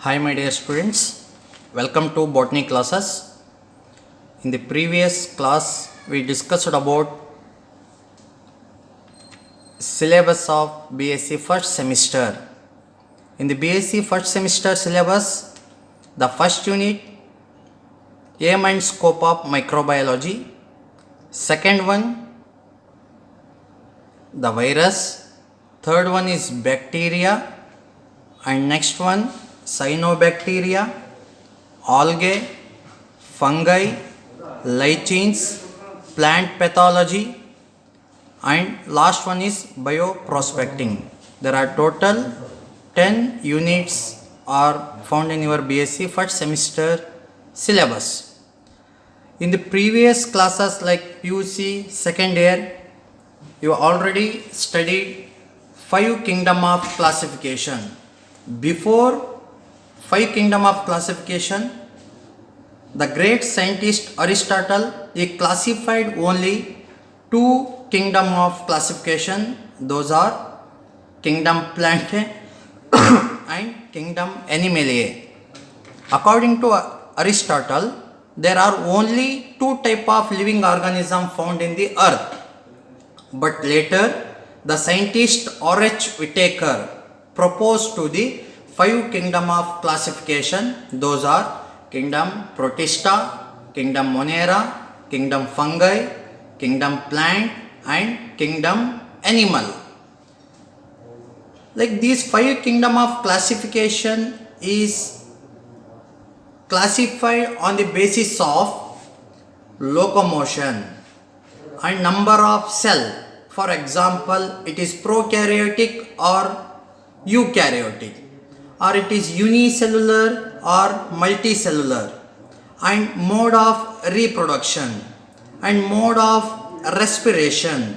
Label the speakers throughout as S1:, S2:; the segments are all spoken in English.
S1: Hi my dear students, welcome to botany classes. In the previous class we discussed about syllabus of BSc first semester. In the BSc first semester syllabus, the first unit aim and scope of microbiology, second one the virus, third one is bacteria, and next one cyanobacteria, algae, fungi, lichens, plant pathology, and last one is bioprospecting. There are total 10 units are found in your BSc first semester syllabus. In the previous classes like PUC second year, you already studied 5 kingdom of classification. Before 5 kingdom of classification, the great scientist Aristotle, he classified only 2 kingdom of classification. Those are kingdom Plantae and kingdom Animaliae. According to Aristotle, there are only 2 type of living organism found in the earth. But later, the scientist R.H. Whittaker proposed to the 5 kingdom of classification. Those are kingdom Protista, kingdom Monera, kingdom Fungi, kingdom Plant, and kingdom Animal. Like these 5 kingdom of classification is classified on the basis of locomotion and number of cell. For example, it is prokaryotic or eukaryotic, or it is unicellular or multicellular, and mode of reproduction, and mode of respiration,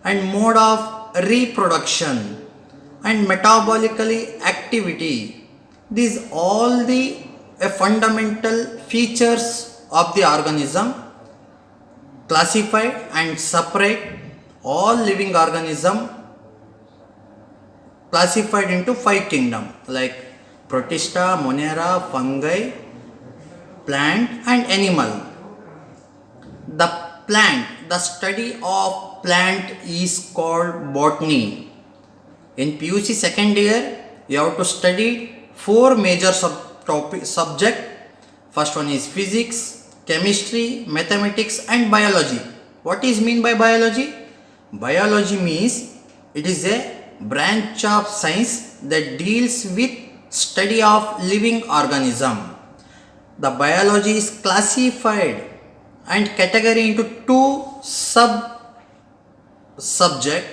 S1: and mode of reproduction, and metabolically activity. These all the fundamental features of the organism classified and separate all living organism classified into 5 kingdom like Protista, Monera, Fungi, Plant, and Animal. The plant, the study of plant is called botany. In PUC second year, you have to study 4 major subject. First one is physics, chemistry, mathematics, and biology. What is mean by biology? Biology means it is a branch of science that deals with study of living organism. The biology is classified and category into 2 subject.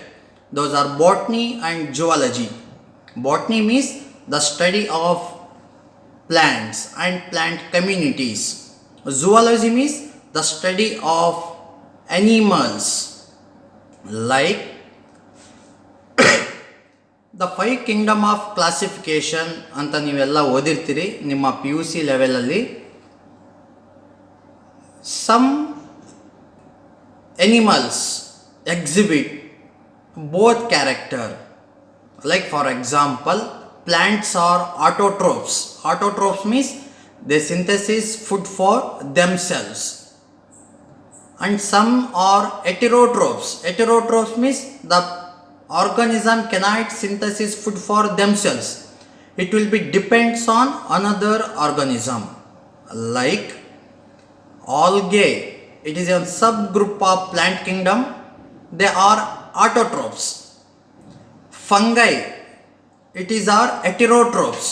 S1: Those are botany and zoology. Botany means the study of plants and plant communities. Zoology means the study of animals. Like the 5 kingdom of classification ಅಂತ ನೀವೆಲ್ಲ ಓದಿರ್ತೀರಿ ನಿಮ್ಮ PUC level ಅಲ್ಲಿ. Some animals exhibit both character. Like for example, plants are autotrophs. Autotrophs means they synthesize food for themselves. And some are heterotrophs. Heterotrophs means the organism cannot synthesize food for themselves. It will be depends on another organism. Like algae, it is a subgroup of plant kingdom. They are autotrophs. Fungi, it is our heterotrophs.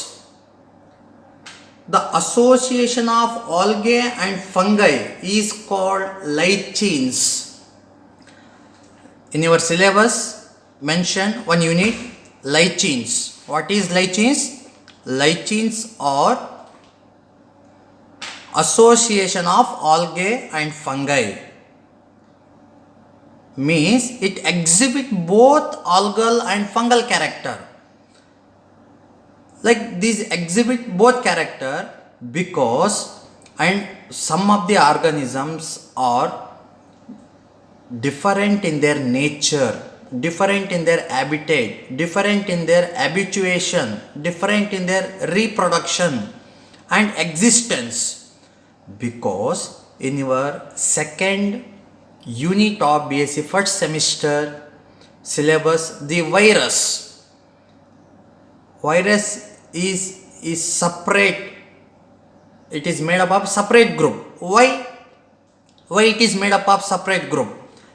S1: The association of algae and fungi is called lichens. In your syllabus, mention one unit, lichens. What is lichens? Lichens are association of algae and fungi. Means it exhibit both algal and fungal character. Like these exhibit both character because and some of the organisms are different in their nature. different in their habitat, different in their habituation, different in their reproduction and existence. Because in your second unit of BSc first semester syllabus, the virus is separate. It is made up of separate group. Why it is made up of separate group?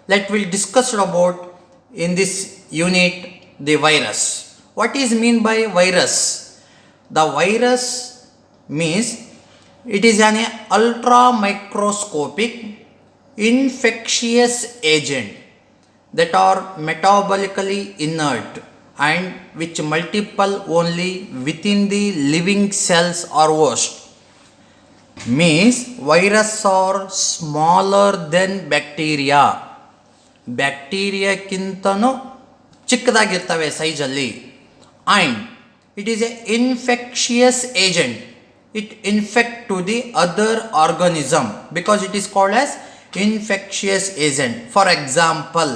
S1: Let we'll discuss about in this unit the virus. What is mean by virus? The virus means it is an ultra microscopic infectious agent that are metabolically inert and which multiple only within the living cells or host. Means virus are smaller than bacteria. ಬ್ಯಾಕ್ಟೀರಿಯಾಕ್ಕಿಂತನೂ ಚಿಕ್ಕದಾಗಿರ್ತವೆ ಸೈಜಲ್ಲಿ. And it is a infectious agent. It infect to the other organism because it is called as infectious agent. For example,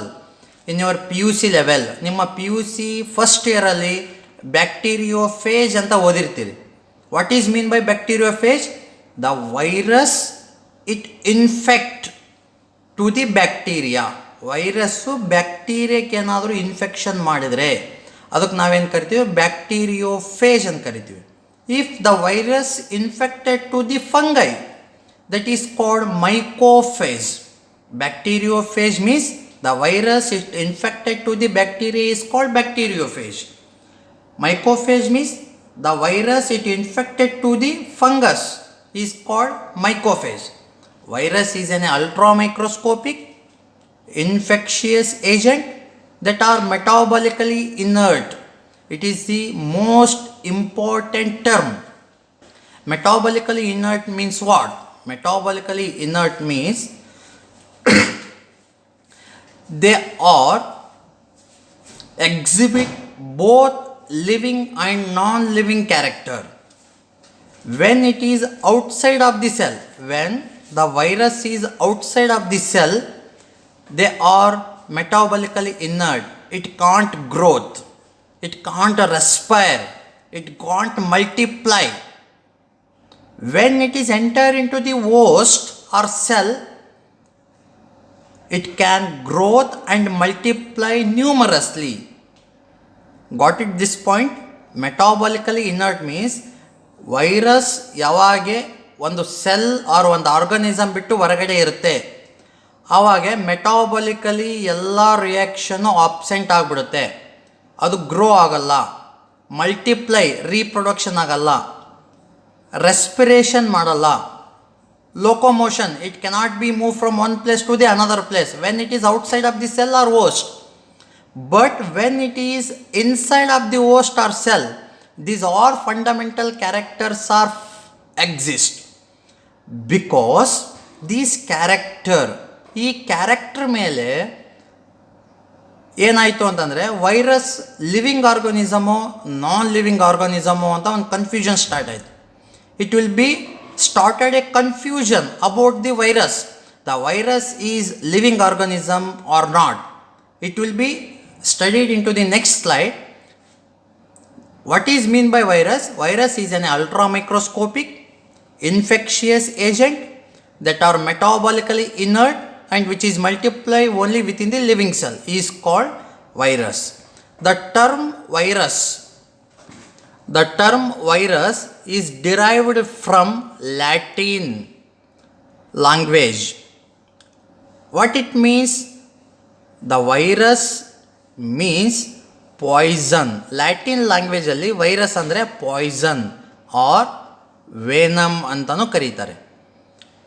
S1: in your P U C level, ನಿಮ್ಮ P U C first ಇಯರಲ್ಲಿ bacteriophage ಅಂತ ಓದಿರ್ತೀರಿ. What is mean by bacteriophage? The virus it infect to the bacteria. Virus ಬ್ಯಾಕ್ಟೀರಿಯಾಕ್ಕೆ ಏನಾದರೂ infection ಮಾಡಿದರೆ ಅದಕ್ಕೆ ನಾವೇನು ಕರಿತೀವಿ? ಬ್ಯಾಕ್ಟೀರಿಯೋಫೇಜ್ ಅಂತ ಕರಿತೀವಿ. If the virus infected to the fungi, that is called mycophage. Bacteriophage means the virus it infected to the bacteria is called bacteriophage. Mycophage means the virus it infected to the fungus is called mycophage. Virus is an ultra microscopic infectious agent that are metabolically inert. It is the most important term. Metabolically inert means what? Metabolically inert means they are exhibit both living and non-living character. When it is outside of the cell, when the virus is outside of the cell, they are metabolically inert. It can't growth, it can't respire, it can't multiply. When it is enter into the host or cell, it can growth and multiply numerously. Got it this point? Metabolically inert means virus ಯಾವಾಗೆ ಒಂದು cell R ಒಂದು organism ಬಿಟ್ಟು ಹೊರಗಡೆ ಇರುತ್ತೆ ಆವಾಗ ಮೆಟಾಬಲಿಕಲಿ ಎಲ್ಲ reaction absent ಆಗಿಬಿಡುತ್ತೆ. ಅದು ಗ್ರೋ ಆಗಲ್ಲ, ಮಲ್ಟಿಪ್ಲೈ ರೀಪ್ರೊಡಕ್ಷನ್ ಆಗಲ್ಲ, ರೆಸ್ಪಿರೇಷನ್ ಮಾಡಲ್ಲ, locomotion it cannot be move from one place to the another place when it is outside of the cell or host. But when it is inside of the host or cell, these all fundamental characters are exist because these character ಈ character ಮೇಲೆ ಏನಾಯಿತು ಅಂತಂದರೆ virus living organism non living organism ಅಂತ ಒಂದು confusion start ಆಯಿತು. It will be started a confusion about the virus. The virus is living organism or not. It will be studied in to the next slide. What is mean by virus? Virus is an ultra microscopic infectious agent that are metabolically inert and which is multiply only within the living cell is called virus. The term virus is derived from Latin language. What it means? The virus means poison. Latin ಲ್ಯಾಂಗ್ವೇಜಲ್ಲಿ virus ಅಂದರೆ poison or venom ಅಂತಲೂ ಕರೀತಾರೆ.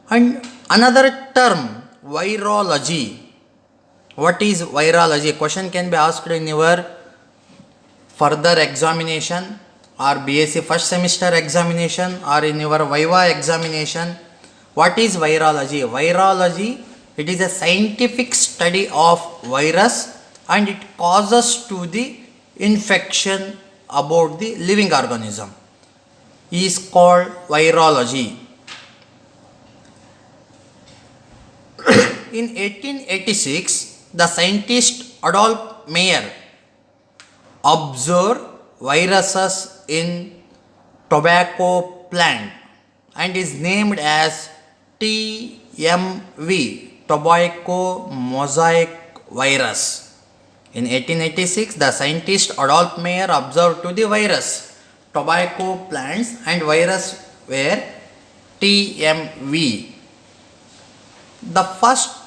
S1: And another term virology. What is virology? Question can be asked in your further examination or BSc first semester examination or in your viva examination. What is virology? Virology it is a scientific study of virus and it causes to the infection about the living organism is called virology. In 1886, the scientist Adolf Mayer observed viruses in tobacco plant and is named as TMV, tobacco mosaic virus. In 1886, the scientist Adolf Mayer observed to the virus tobacco plants and virus were TMV. The first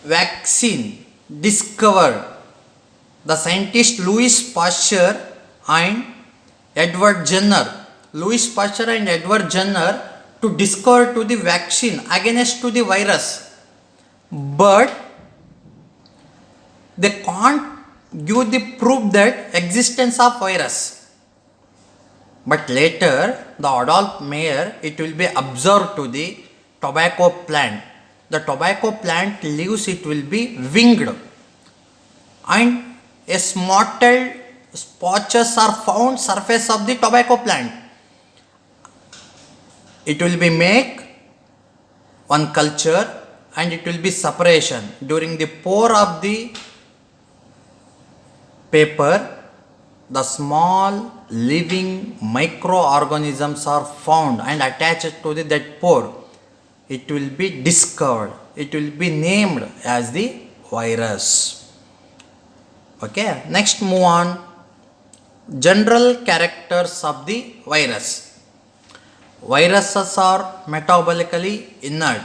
S1: vaccine discovered the scientist Louis Pasteur and Edward Jenner. Louis Pasteur and Edward Jenner to discover to the vaccine against to the virus, but they can't give the proof that existence of virus. But later the Adolf Mayer, it will be observed to the tobacco plant. The tobacco plant leaves, it will be winged and a mottled spotches are found surface of the tobacco plant. It will be make one culture and it will be separation. During the pour of the paper, the small living microorganisms are found and attached to that pore. It will be discovered. It will be named as the virus. Okay, next move on. General characters of the virus. Viruses are metabolically inert.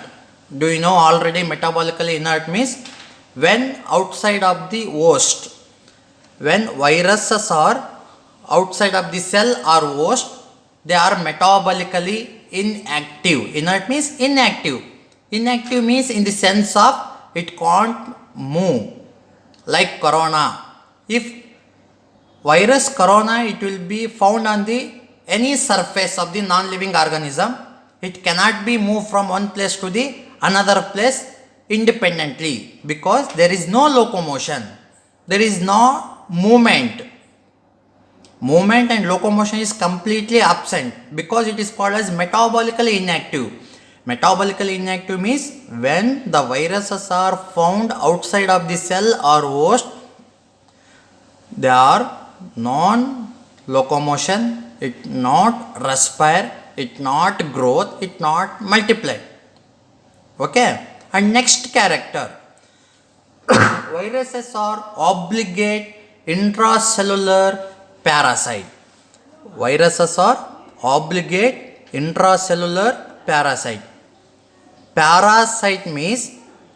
S1: Do you know already metabolically inert means when outside of the host? When viruses are outside of the cell or host, they are metabolically inactive. Inert means inactive. Inactive means in the sense of it can't move. Like corona. If virus corona, it will be found on the any surface of the non-living organism. It cannot be moved from one place to the another place independently because there is no locomotion. There is no movement. Movement and locomotion is completely absent because it is called as metabolically inactive. Metabolically inactive means when the viruses are found outside of the cell or host, they are non-locomotion, it not respire, it not growth, it not multiply. Okay, and next character. Viruses are obligate intracellular parasite. Viruses are obligate intracellular parasite. Parasite means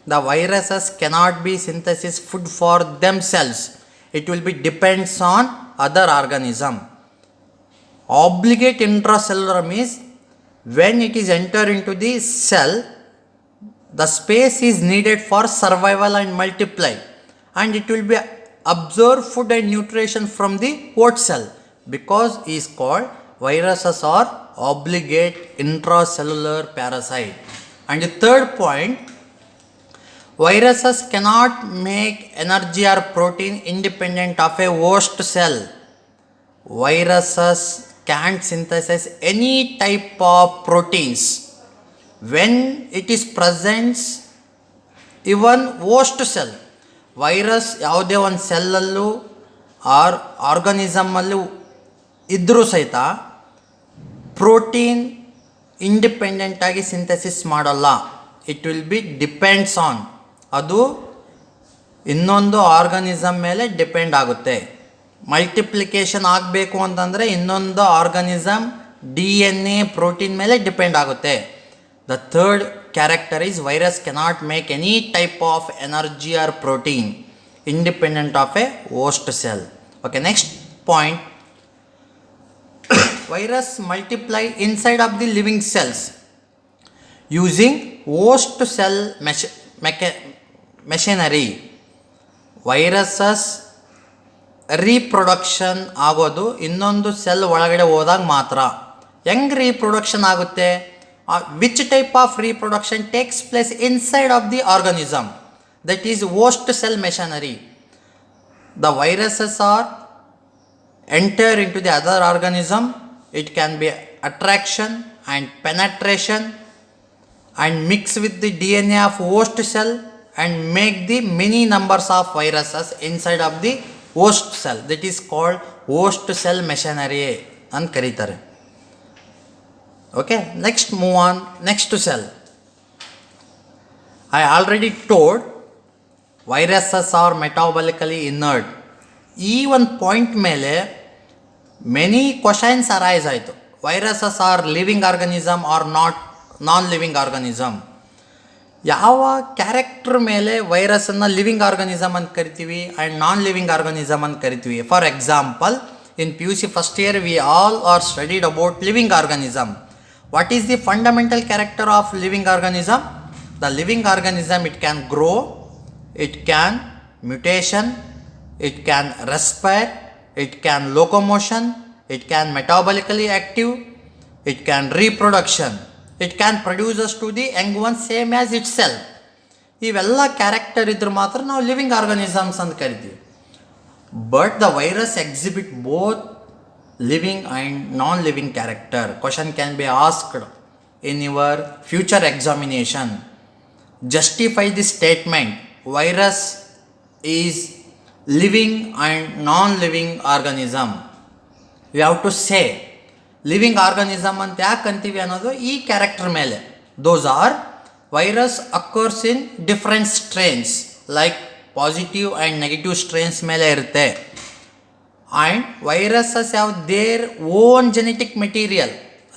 S1: the viruses cannot be synthesis food for themselves. It will be depends on other organism. Obligate intracellular means when it is enter into the cell, the space is needed for survival and multiply, and it will be absorb food and nutrition from the host cell because it is called viruses are obligate intracellular parasite. And the third point, viruses cannot make energy or protein independent of a host cell. Viruses can't synthesize any type of proteins when it is present even host cell. Virus ಯಾವುದೇ ಒಂದು ಸೆಲ್ಲಲ್ಲೂ ಆರ್ಗನಿಸಮಲ್ಲೂ ಇದ್ದರೂ ಸಹಿತ protein ಇಂಡಿಪೆಂಡೆಂಟಾಗಿ synthesis ಮಾಡಲ್ಲ. It will B depends on, ಅದು ಇನ್ನೊಂದು organism ಮೇಲೆ depend ಆಗುತ್ತೆ. Multiplication ಆಗಬೇಕು ಅಂತಂದರೆ ಇನ್ನೊಂದು ಆರ್ಗನಿಸಮ್ DNA ಪ್ರೋಟೀನ್ ಮೇಲೆ ಡಿಪೆಂಡ್ ಆಗುತ್ತೆ. The third character is virus cannot make any type of energy or protein independent of a host cell. Okay, next point. Virus multiply inside of the living cells using host cell machinery. Viruses reproduction ಆಗೋದು ಇನ್ನೊಂದು cell ಒಳಗಡೆ ಹೋದಾಗ ಮಾತ್ರ. ಹೆಂಗೆ reproduction ಆಗುತ್ತೆ? Which type of reproduction takes place inside of the organism? That is host cell machinery. The viruses are enter into the other organism. It can be attraction and penetration and mix with the DNA of host cell and make the many numbers of viruses inside of the host cell. That is called host cell machinery ಅಂತ ಕರೀತಾರೆ. Okay, next move on. Next cell. I already told viruses are metabolically inert. ಈ ಒಂದು point ಮೇಲೆ many questions arise ಆಯಿತು. Viruses are living organism or non living organism. ಯಾವ character ಮೇಲೆ ವೈರಸನ್ನು living organism ಅಂತ ಕರಿತೀವಿ ಆ್ಯಂಡ್ ನಾನ್ ಲಿವಿಂಗ್ ಆರ್ಗನಿಸಮ್ ಅಂತ ಕರಿತೀವಿ. For example, in PUC first year we all are studied about living organism. What is the fundamental character of living organism? The living organism, it can grow, it can mutation, it can respire, it can locomotion, it can metabolically active, it can reproduction, it can produce us to the young one same as itself. ಇವೆಲ್ಲ character ಇದ್ರೆ ಮಾತ್ರ ನಾವು living organisms ಅಂತ ಕರಿತೀವಿ. But the virus exhibit both living and non living character. Question can be asked in your future examination. Justify the statement virus is living and non-living organism. You have to say living organism ಅಂತ ಯಾಕೆ ಅಂತೀವಿ ಅನ್ನೋದು ಈ character ಮೇಲೆ. Those are virus occurs in different strains, like positive and negative strains ಮೇಲೆ ಇರುತ್ತೆ. And viruses have their own genetic material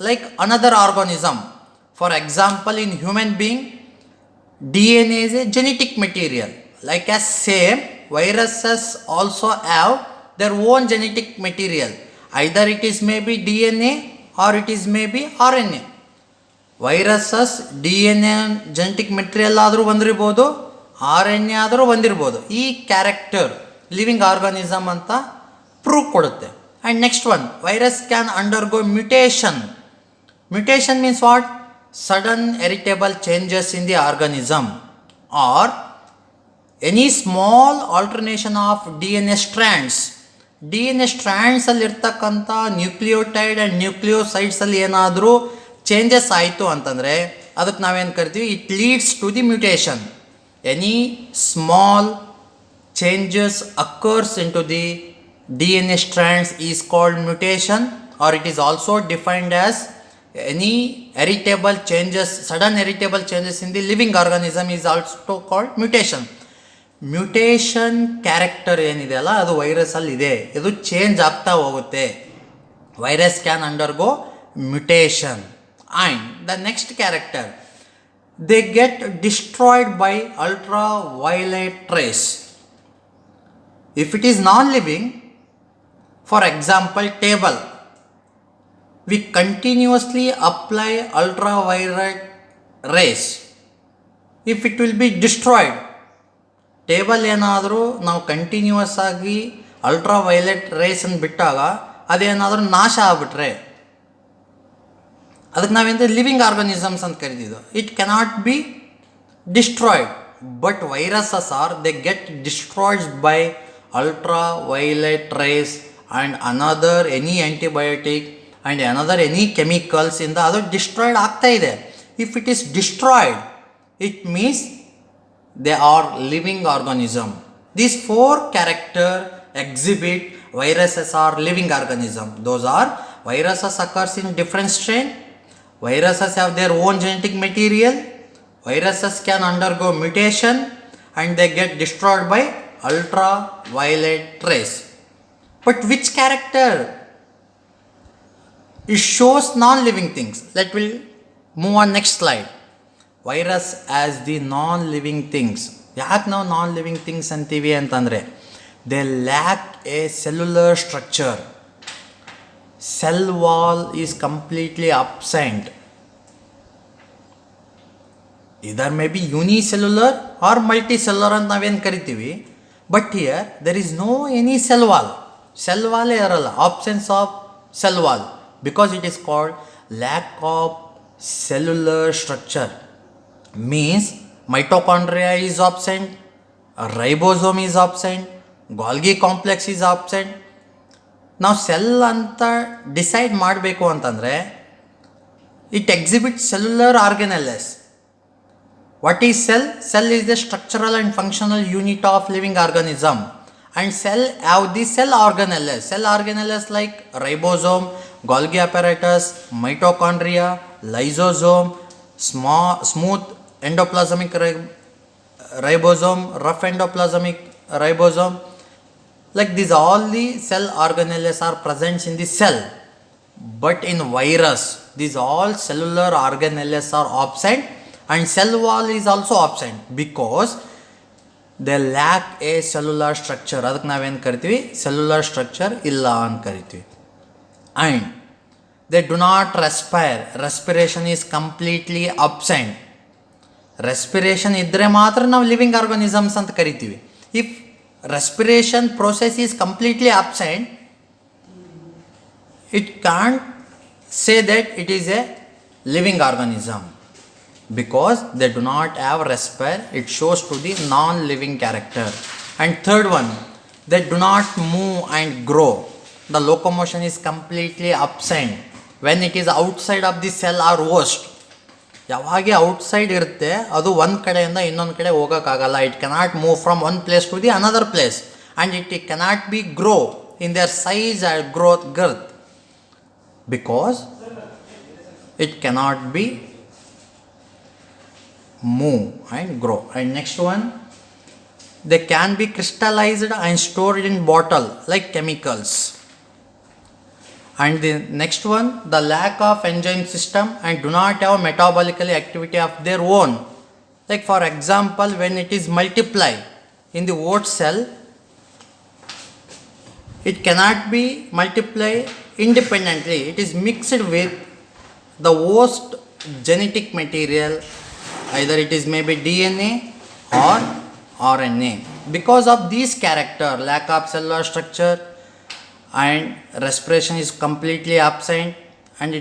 S1: like another organism. For example, in human being, DNA is a genetic material. Like as same, viruses also have their own genetic material. Either it is maybe DNA or it is maybe RNA. Viruses DNA genetic material ಆದರೂ ಬಂದಿರ್ಬೋದು, RNA ಆದರೂ ಬಂದಿರ್ಬೋದು. ಈ character living organism ಅಂತ prove ಕೊಡುತ್ತೆ. And next one, virus can undergo mutation. Mutation means what? Sudden heritable changes in the organism or any small alteration of DNA strands. DNA strands ಅಲ್ಲಿ ಇರ್ತಕ್ಕಂಥ nucleotide and nucleosides ಅಲ್ಲಿ ಏನಾದರೂ changes ಆಯಿತು ಅಂತಂದರೆ ಅದಕ್ಕೆ ನಾವೇನು ಕರಿತೀವಿ? It leads to the mutation. Any small changes occurs into the DNA strands is called mutation, or it is also defined as any heritable changes, sudden heritable changes in the living organism is also called mutation. Mutation character ಏನಿದೆ ಅಲ್ಲ, ಅದು ವೈರಸಲ್ಲಿ ಇದೆ. ಇದು change ಆಗ್ತಾ ಹೋಗುತ್ತೆ. Virus can undergo mutation. And the next character, they get destroyed by ultra violet race. If it is non-living, for example table, we continuously apply ultraviolet rays. If it will be destroyed, table ಏನಾದರೂ ನಾವು continuous ಆಗಿ ultraviolet ರೇಸನ್ನು ಬಿಟ್ಟಾಗ ಅದೇನಾದರೂ ನಾಶ ಆಗಿಬಿಟ್ರೆ ಅದಕ್ಕೆ ನಾವೇಂದ್ರೆ living organisms ಅಂತ ಕರಿತಿದ್ದು. It cannot be destroyed. But viruses are, they get destroyed by ultraviolet rays and another any antibiotic and another any chemicals ಇಂದ ಅದು ಡಿಸ್ಟ್ರಾಯ್ಡ್ ಆಗ್ತಾ ಇದೆ. If it is destroyed, it means they are living organism. These four character exhibit viruses are living organism. Those are viruses occurs in different strain, viruses have their own genetic material, viruses can undergo mutation and they get destroyed by ultraviolet rays. But which character? It shows non-living things. Let me move on next slide. Virus as the non-living things. ಯಾಕೆ ನಾವು non-living things ಅಂತೀವಿ ಅಂತಂದರೆ, they lack a cellular structure. Cell wall is completely absent. Either may be unicellular or multicellular ಅಂತ ನಾವೇನು ಕರಿತೀವಿ. But here there is no any cell wall. Cell wall ಇರಲ್ಲ, absence of cell wall, because it is called lack of cellular structure. Means mitochondria is absent, ribosome is absent, Golgi complex is absent. ನಾವು cell ಅಂತ decide ಮಾಡಬೇಕು ಅಂತಂದರೆ, it exhibit cellular organelles. What is cell? Cell is the structural and functional unit of living organism, and cell have the cell organelles. Cell organelles like ribosome, Golgi apparatus, mitochondria, lysosome, smooth endoplasmic ribosome, rough endoplasmic ribosome. Like these, all the cell organelles are present in the cell. But in virus, these all cellular organelles are absent, and cell wall is also absent because they lack a cellular structure. ಅದಕ್ಕೆ ನಾವೇನು ಕರಿತೀವಿ, cellular structure ಇಲ್ಲ ಅಂತ ಕರಿತೀವಿ. And they do not respire. Respiration is completely absent. Respiration ಇದ್ದರೆ ಮಾತ್ರ ನಾವು living organisms ಅಂತ ಕರಿತೀವಿ. If respiration process is completely absent, it can't say that it is a living organism because they do not have respire. It shows to the non-living character. And third one, they do not move and grow. The locomotion is completely absent when it is outside of the cell or host. ಯಾವಾಗ outside ಇರುತ್ತೆ ಅದು ಒಂದು ಕಡೆಯಿಂದ ಇನ್ನೊಂದು ಕಡೆ ಹೋಗೋಕ್ಕಾಗಲ್ಲ. It cannot move from one place to the another place, and it cannot be grow in their size and girth because it cannot be move and grow. And next one, they can be crystallized and stored in bottle like chemicals. And the next one, the lack of enzyme system and do not have metabolically activity of their own. Like for example, when it is multiply in the oat cell, it cannot be multiply independently. It is mixed with the host genetic material, either it is maybe DNA or RNA. Because of this character, lack of cellular structure and respiration is completely absent, and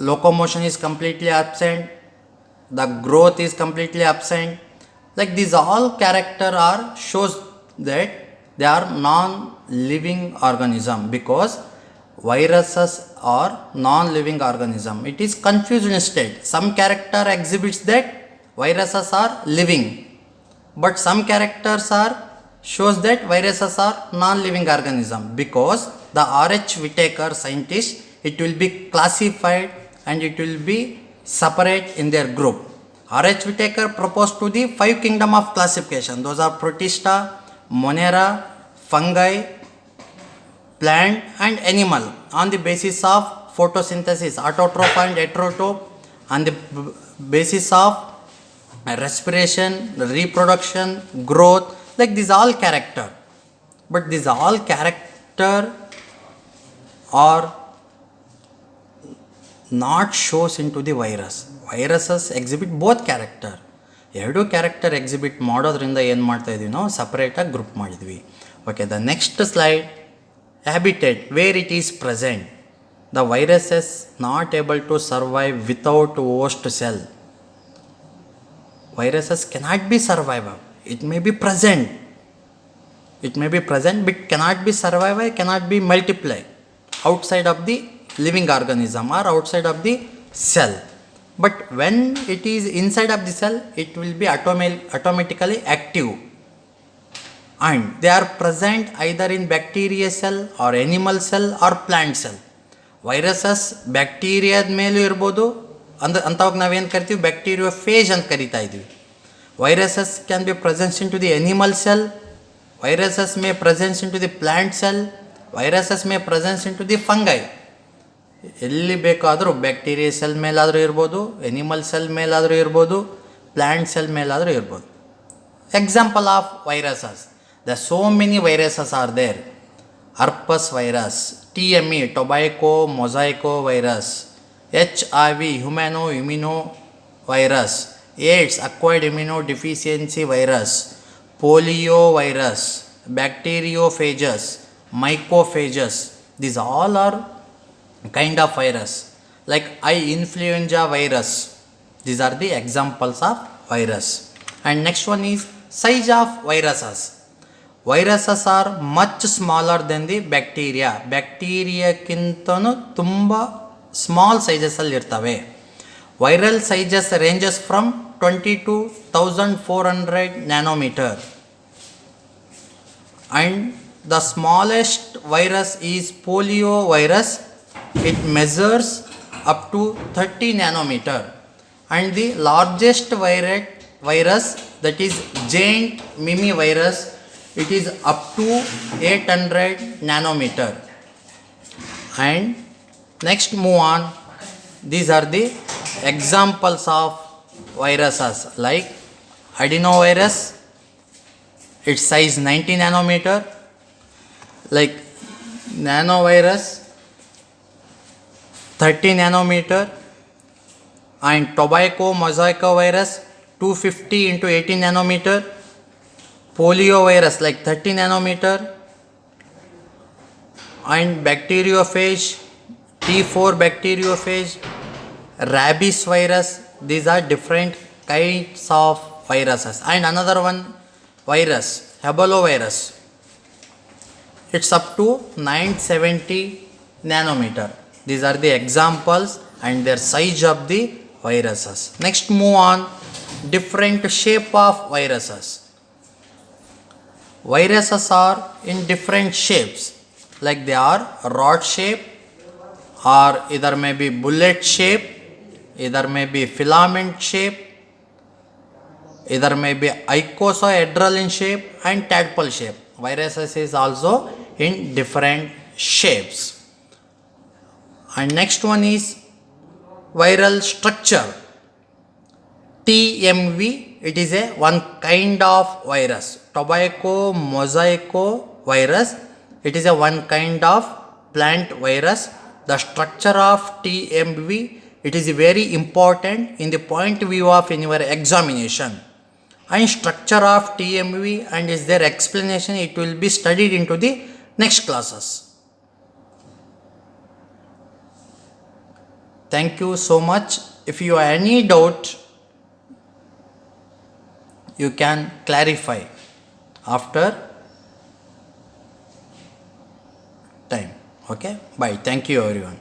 S1: locomotion is completely absent, the growth is completely absent. Like these all character are shows that they are non-living organism because viruses are non-living organism. It is confused state. Some character exhibits that viruses are living, but some characters are shows that viruses are non-living organism because the R.H. Whitaker scientist, it will be classified and it will be separate in their group. R.H. Whitaker proposed to the 5 kingdom of classification. Those are Protista, Monera, fungi, plant and animal on the basis of photosynthesis, autotroph and heterotroph, on the basis of respiration, reproduction, growth. Like these all character, but these all character are not shows into the virus. Viruses exhibit both character. ಎರಡು character exhibit ಮಾಡೋದ್ರಿಂದ ಏನು ಮಾಡ್ತಾ ಇದ್ವಿ ನಾವು, ಸಪ್ರೇಟಾಗಿ group ಮಾಡಿದ್ವಿ. Okay, the next slide, habitat where it is present. The viruses not able to survive without host cell. Viruses cannot be survive. It may be present. It may be present, but cannot be survive, cannot be multiply outside of the living organism or outside of the cell. But when it is inside of the cell, it will be automatically active. And they are present either in bacteria cell or animal cell or plant cell. Viruses ಬ್ಯಾಕ್ಟೀರಿಯಾದ ಮೇಲೂ ಇರ್ಬೋದು, ಅಂಥವಾಗ ನಾವೇನು ಕರಿತೀವಿ, bacteriophage ಅಂತ ಕರಿತಾ ಇದ್ವಿ. Viruses can be present into the animal cell. Viruses may present into the plant cell. Viruses may present into the fungi. ಎಲ್ಲಿ ಬೇಕಾದರೂ ಬ್ಯಾಕ್ಟೀರಿಯಾ ಸೆಲ್ ಮೇಲಾದರೂ ಇರ್ಬೋದು, ಎನಿಮಲ್ ಸೆಲ್ ಮೇಲಾದರೂ ಇರ್ಬೋದು, ಪ್ಲ್ಯಾಂಟ್ ಸೆಲ್ ಮೇಲಾದರೂ ಇರ್ಬೋದು. Example of viruses, the so many viruses are there. herpes virus, TME tobacco mosaico virus, HIV humano immunovirus, AIDS acquired immunodeficiency virus, polio virus, bacteriophages, mycophages. These all are kind of virus. Like eye influenza virus, these are the examples of virus. And next one is size of viruses. Viruses are much smaller than the bacteria. ಬ್ಯಾಕ್ಟೀರಿಯಾಕ್ಕಿಂತನೂ ತುಂಬ small ಸೈಜಸಲ್ಲಿ ಇರ್ತವೆ. Viral sizes ranges from 22,400 nanometer, and the smallest virus is polio virus. It measures up to 30 nanometer, and the largest virus, that is giant mimi virus, it is up to 800 nanometer. And next move on, these are the examples of viruses like adenovirus, its size 90 nanometer, like nanovirus 30 nanometer, and tobacco mosaico virus 250 into 18 nanometer, polio virus like 30 nanometer, and bacteriophage T4 bacteriophage, rabies virus. These are different kinds of viruses. And another one virus, Ebola, it's up to 970 nanometer. These are the examples and their size of the viruses. Next move on, different shape of viruses. Viruses are in different shapes, like they are rod shape, or either may be bullet shape, either may be filament shape, either may be icosahedral in shape, and tadpole shape. Viruses is also in different shapes. And next one is viral structure. TMV, it is a one kind of virus. Tobacco mosaico virus, it is a one kind of plant virus. The structure of TMV, it is very important in the point of view of in your examination. And structure of TMV and is their explanation, it will be studied into the next classes. Thank you so much. If you have any doubt, you can clarify after time. Okay, bye. Thank you everyone.